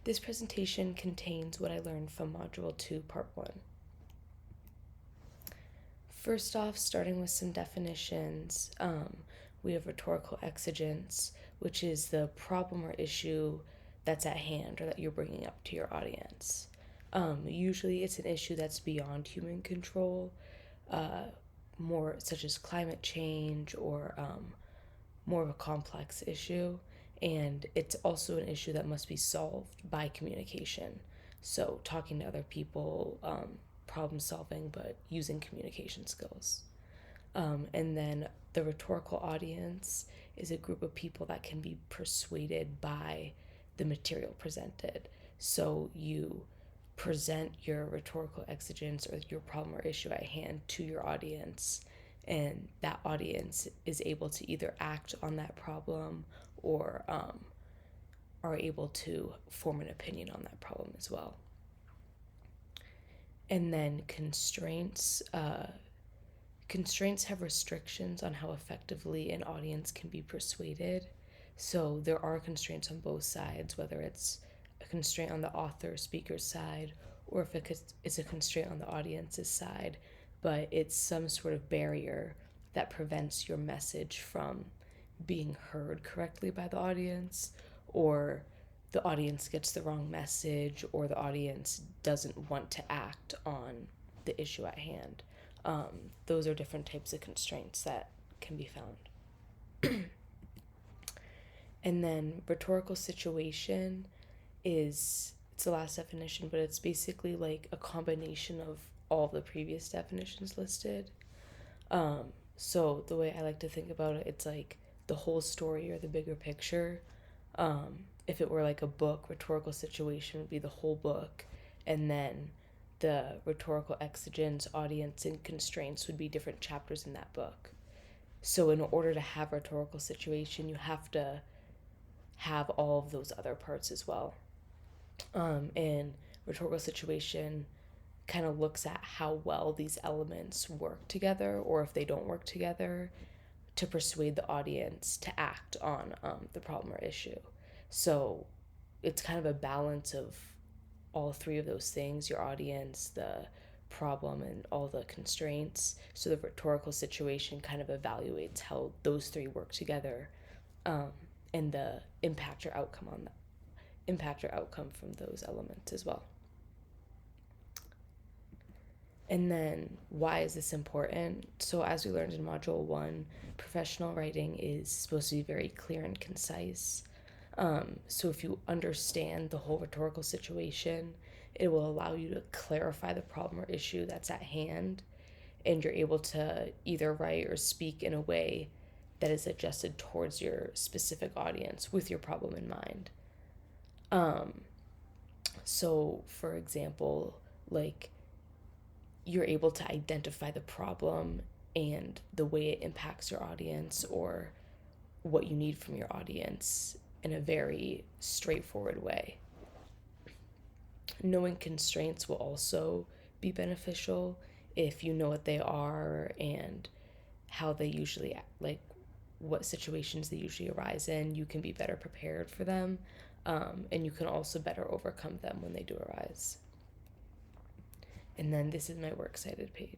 This presentation contains what I learned from Module 2, Part 1. First off, starting with some definitions, we have rhetorical exigence, which is the problem or issue that's at hand or that you're bringing up to your audience. Usually it's an issue that's beyond human control, more such as climate change or more of a complex issue. And it's also an issue that must be solved by communication. So, talking to other people, problem solving, but using communication skills. And then the rhetorical audience is a group of people that can be persuaded by the material presented. So, you present your rhetorical exigence or your problem or issue at hand to your audience, and that audience is able to either act on that problem or are able to form an opinion on that problem as well. And then constraints. Constraints have restrictions on how effectively an audience can be persuaded. So there are constraints on both sides, whether it's a constraint on the author speaker's side or if it's a constraint on the audience's side, but it's some sort of barrier that prevents your message from being heard correctly by the audience, or the audience gets the wrong message, or the audience doesn't want to act on the issue at hand. Those are different types of constraints that can be found. And then rhetorical situation it's the last definition, but it's basically like a combination of all the previous definitions listed. So the way I like to think about it, it's like the whole story or the bigger picture. If it were like a book, rhetorical situation would be the whole book, and then the rhetorical exigence, audience, and constraints would be different chapters in that book. So in order to have rhetorical situation, you have to have all of those other parts as well. And rhetorical situation kind of looks at how well these elements work together, or if they don't work together, to persuade the audience to act on the problem or issue. So it's kind of a balance of all three of those things: your audience, the problem, and all the constraints. So the rhetorical situation kind of evaluates how those three work together, and the impact or outcome from those elements as well. And then, why is this important? So, as we learned in Module 1, professional writing is supposed to be very clear and concise. So, if you understand the whole rhetorical situation, it will allow you to clarify the problem or issue that's at hand, and you're able to either write or speak in a way that is adjusted towards your specific audience with your problem in mind. So, for example, like you're able to identify the problem and the way it impacts your audience or what you need from your audience in a very straightforward way. Knowing constraints will also be beneficial if you know what they are and how they usually like what situations they usually arise in. You can be better prepared for them, and you can also better overcome them when they do arise. And then this is my works cited page.